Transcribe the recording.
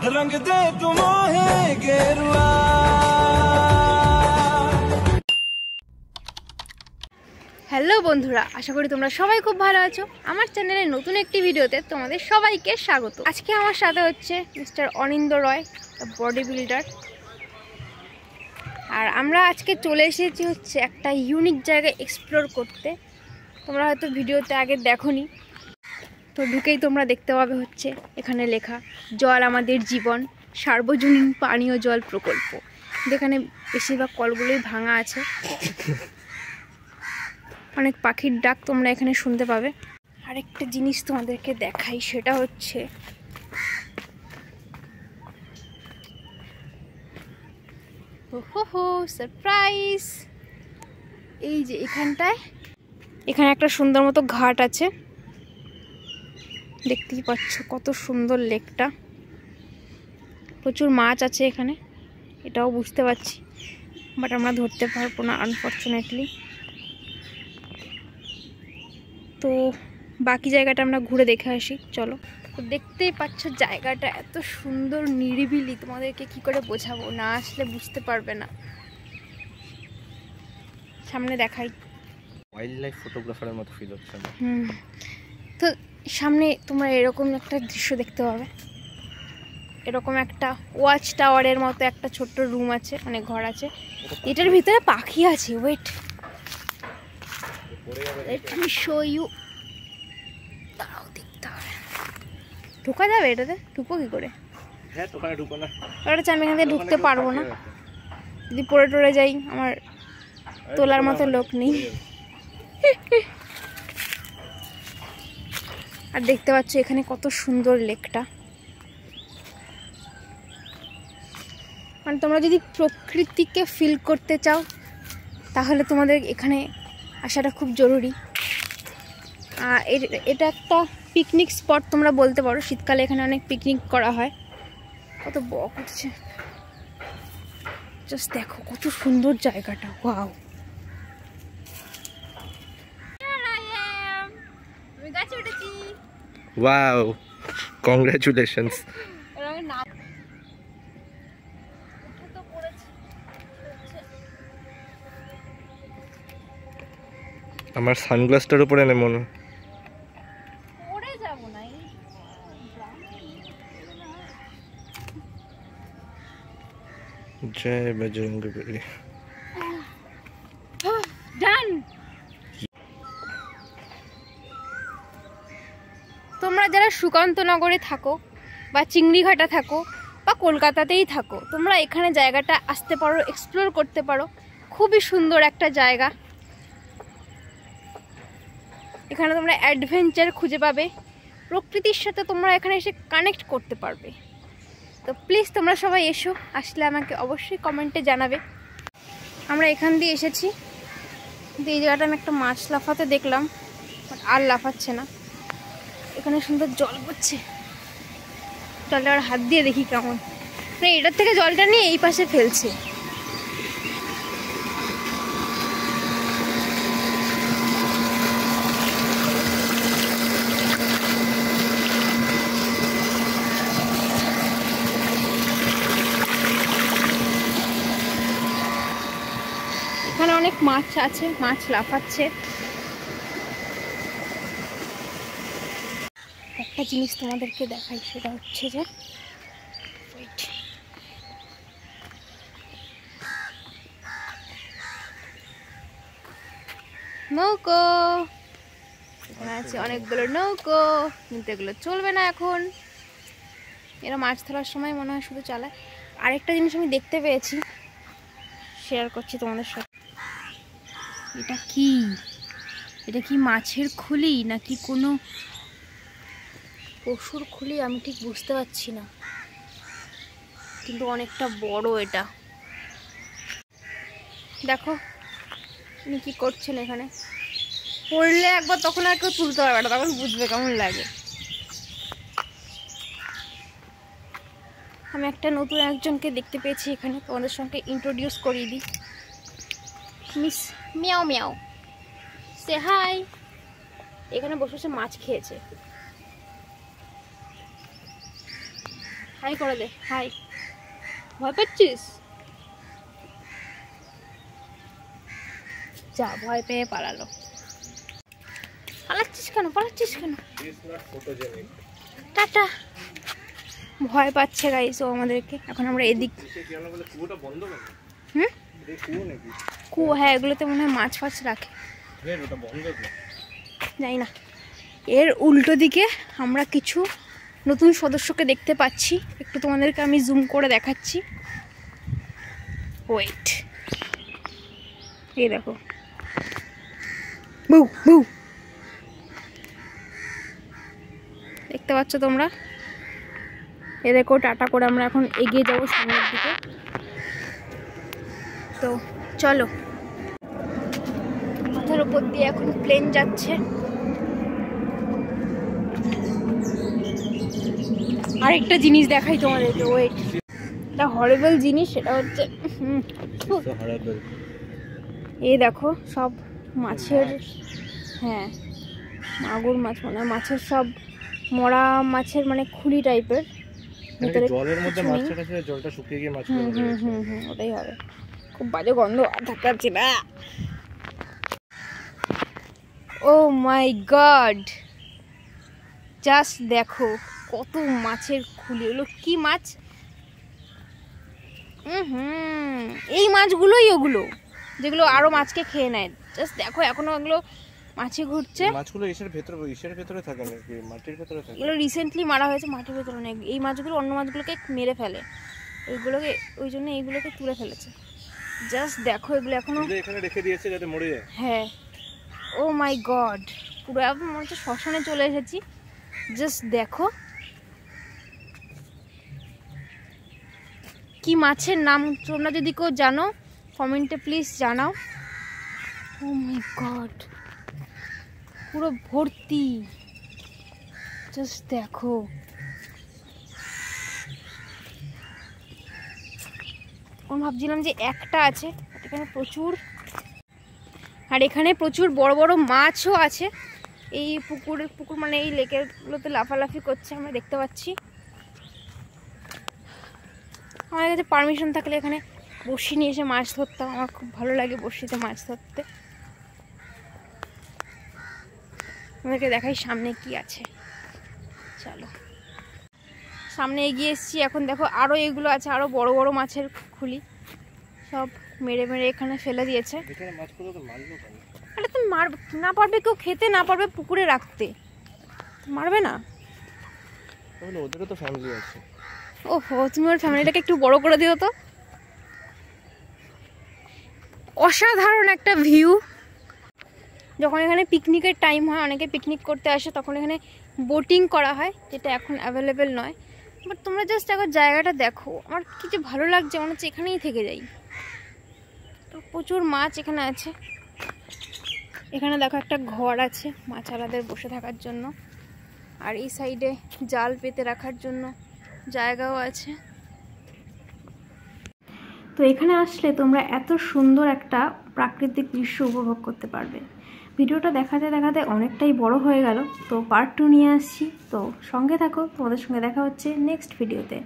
रंग दे तुम्हें गेरुआ। হ্যালো বন্ধুরা, আশা করি তোমরা সবাই খুব ভালো আছো। আমার চ্যানেলের নতুন একটি ভিডিওতে তোমাদের সবাইকে স্বাগত। আজকে আমার সাথে হচ্ছে মিস্টার অনিন্দ রয়, বডি বিল্ডার। আর আমরা আজকে চলে এসেছি হচ্ছে একটা ইউনিক জায়গায় এক্সপ্লোর করতে। তোমরা হয়তো ভিডিওতে আগে দেখোনি, তো ঢুকেই তোমরা দেখতে পাবে হচ্ছে এখানে লেখা জল আমাদের জীবন সার্বজনীন পানীয় জল প্রকল্প। যেখানে বেশিরভাগ কলগুলোই ভাঙা আছে। অনেক পাখির ডাক তোমরা এখানে শুনতে পাবে। আরেকটা জিনিস তোমাদেরকে দেখাই, সেটা হচ্ছে ওহো সারপ্রাইজ। এই যে এখানে একটা সুন্দর মতো ঘাট আছে, দেখতেই পাচ্ছ কত সুন্দর লেকটা। প্রচুর মাছ আছে এখানে, এটাও বুঝতে পারছি, বাট আমরা ধরতে পারবো না আনফর্চুনেটলি। তো বাকি জায়গাটা আমরা ঘুরে দেখে আসি, চলো। তো দেখতেই পাচ্ছ জায়গাটা এত সুন্দর নিরিবিলি, তোমাদেরকে কি করে বোঝাবো, না আসলে বুঝতে পারবে না। সামনে দেখাই, ওয়াইল্ড লাইফ ফটোগ্রাফারের মতো ফিল হচ্ছে না। তো সামনে তোমরা এরকম একটা দৃশ্য দেখতে পাবে। এরকম একটা ওয়াচ টাওয়ারের মতো একটা ছোট্ট রুম আছে, মানে ঘর আছে। এটার ভিতরে পাখি আছে। Wait, let me show you. দাঁড়াও, দেখতে হবে। ঢোকা যাবে এটাতে? ঢুকবো কি করে? হ্যাঁ, ওখানে ঢুকো না। ওটা আমি এখান থেকে ঢুকতে পারবো না, যদি পড়ে টরে যাই। আমার তোলার মতো লোক নেই। আর দেখতে পাচ্ছ এখানে কত সুন্দর লেকটা। মানে তোমরা যদি প্রকৃতিকে ফিল করতে চাও তাহলে তোমাদের এখানে আসাটা খুব জরুরি। এটা একটা পিকনিক স্পট তোমরা বলতে পারো। শীতকালে এখানে অনেক পিকনিক করা হয়। কত বক উঠছে, জাস্ট দেখো কত সুন্দর জায়গাটা। ওয়াও, আমি গাছে উঠেছি। Wow, congratulations. আমার সানগ্লাসটার উপরে নে মনে। পড়ে যাব না। জয় বজরঙ্গবলী। ডান। তোমরা যারা সুকান্তনগরে থাকো বা চিংড়িঘাটা থাকো বা কলকাতাতেই থাকো, তোমরা এখানে জায়গাটা আসতে পারো, এক্সপ্লোর করতে পারো। খুবই সুন্দর একটা জায়গা। এখানে তোমরা অ্যাডভেঞ্চার খুঁজে পাবে, প্রকৃতির সাথে তোমরা এখানে এসে কানেক্ট করতে পারবে। তো প্লিজ তোমরা সবাই এসো, আসলে আমাকে অবশ্যই কমেন্টে জানাবে। আমরা এখান দিয়ে এসেছি, কিন্তু এই জায়গাটা আমি একটা মাছ লাফাতে দেখলাম, বাট আর লাফাচ্ছে না। এখানে সুন্দর জল পড়ছে, জলটা আর হাত দিয়ে দেখি কেমন। মানে এটার থেকে জলটা নিয়ে এই পাশে ফেলছে। এখানে অনেক মাছ আছে, মাছ লাফাচ্ছে। একটা জিনিস তোমাদেরকে দেখাই, সেটা হচ্ছে যে নৌকো। এখানে আছে অনেকগুলো নৌকো, কিন্তু এগুলো চলবে না এখন। এরা মাছ ধরার সময় মনে হয় শুধু চালায়। আরেকটা জিনিস আমি দেখতে পেয়েছি, শেয়ার করছি তোমাদের সাথে। এটা কি মাছের খুলি নাকি কোনো পশুর খুলি, আমি ঠিক বুঝতে পারছি না, কিন্তু অনেকটা বড় এটা। দেখো উনি কি করছেন এখানে। পড়লে একবার তখন আর কেউ তুলতে পারবে না, তখন বুঝবে কেমন লাগে। আমি একটা নতুন একজনকে দেখতে পেয়েছি এখানে, তোমাদের সঙ্গে ইন্ট্রোডিউস করিয়ে দিই। মিস মিয়াও মিয়াও, সে হাই। এখানে বসে বসে মাছ খেয়েছে। হাই করে দে, হাই। ভয় পাচ্ছিস? যা, ভয় পেয়ে পালালো। পালাচ্ছিস কেন? টাটা। ভয় পাচ্ছে গাইস ও আমাদেরকে। এখন আমরা এদিক, কুয়ো, হ্যাঁ এগুলোতে মনে হয় মাছ ফাছ রাখে, জানি না। এর উল্টো দিকে আমরা কিছু নতুন সদস্যকে দেখতে পাচ্ছি, একটু তোমাদেরকে আমি জুম করে দেখাচ্ছি। ওয়েট, এই দেখো, বউ বউ, দেখতে পাচ্ছ তোমরা? এ দেখো, টাটা করে আমরা এখন এগিয়ে যাবো সামনের দিকে। তো চলো, মাথার উপর দিয়ে এখন প্লেন যাচ্ছে। আরেকটা জিনিস দেখাই তোমাদেরকে, ওয়েট, একটা হরিবল জিনিস, সেটা হচ্ছে এই দেখো সব মাছের, হ্যাঁ মাগুর মাছ, মানে মাছের সব মরা মাছের, মানে খুলি টাইপের, ভিতরে জলের মধ্যে মাছটা কাছে জলটা শুকিয়ে গিয়ে মাছ ওটাই হবে। খুব বাজে গন্ধ, আর থাকতে পারছি না। ও মাই গড, জাস্ট দেখো কত মাছের খুলি। এগুলো কি মাছ? এই মাছগুলোই ওগুলো, যেগুলো আরো মাছকে খেয়ে নেয়। জাস্ট দেখো, এখনো ওগুলো মাছে ঘুরছে। মাছগুলো ইসের ভেতরে থাকে নাকি মাটির ভেতরে থাকে? এগুলো রিসেন্টলি মারা হয়েছে, মাটির ভেতরে নেই। এই মাছগুলো অন্য মাছগুলোকে মেরে ফেলে, ওইগুলোকে, ওই জন্য এইগুলোকে তুলে ফেলেছে। জাস্ট দেখো, এগুলো এখনো এখানে রেখে দিয়েছে যাতে মরে যায়। হ্যাঁ, ও মাই গড, পুরো এখন মনে হচ্ছে শ্মশানে চলে এসেছি। জাস্ট দেখো, কি মাছের নাম তোমরা যদি কেউ জানো কমেন্টে প্লিজ জানাও। ও মাই গড, পুরো ভর্তি, জাস্ট দেখো। আমি ভাবছিলাম যে একটা আছে, এখানে প্রচুর, আর এখানে প্রচুর বড় বড় মাছও আছে। এই পুকুর মানে এই লেকেরগুলোতে লাফালাফি করছে, আমরা দেখতে পাচ্ছি। আমার কাছে পারমিশন থাকলে এখানে বড়শি নিয়ে এসে মাছ ধরতাম, আমার খুব ভালো লাগে বড়শিতে মাছ ধরতে। আমাদেরকে দেখাই সামনে কি আছে, চলো। সামনে এগিয়ে এসেছি, এখন দেখো আরও এগুলো আছে, আরও বড় বড় মাছের খুলি, সব মেরে মেরে এখানে ফেলে দিয়েছে। আরে তুমি মারবে না, পারবে কেউ খেতে, না পারবে পুকুরে রাখতে, মারবে না? ওদেরও তো ফ্যামিলি আছে। ওহো, তুমি ওর ফ্যামিলিটাকে একটু বড় করে দিও তো। অসাধারণ একটা ভিউ। যখন এখানে পিকনিকের টাইম হয়, অনেকে পিকনিক করতে আসে, তখন এখানে বোটিং করা হয়, যেটা এখন অ্যাভেলেবেল নয়। বাট তোমরা জাস্ট একবার জায়গাটা দেখো, আমার কি যে ভালো লাগছে, মনে হচ্ছে এখানেই থেকে যাই। তো প্রচুর মাছ এখানে আছে। এখানে দেখো একটা ঘর আছে মাছওয়ালাদের বসে থাকার জন্য, আর এই সাইডে জাল পেতে রাখার জন্য জায়গাও আছে। তো এখানে আসলে তোমরা এত সুন্দর একটা প্রাকৃতিক দৃশ্য উপভোগ করতে পারবে। ভিডিওটা দেখাতে দেখাতে অনেকটাই বড় হয়ে গেল, তো পার্ট 2 নিয়ে আসছি। তো সঙ্গে থাকো, তোমাদের সঙ্গে দেখা হচ্ছে নেক্সট ভিডিওতে।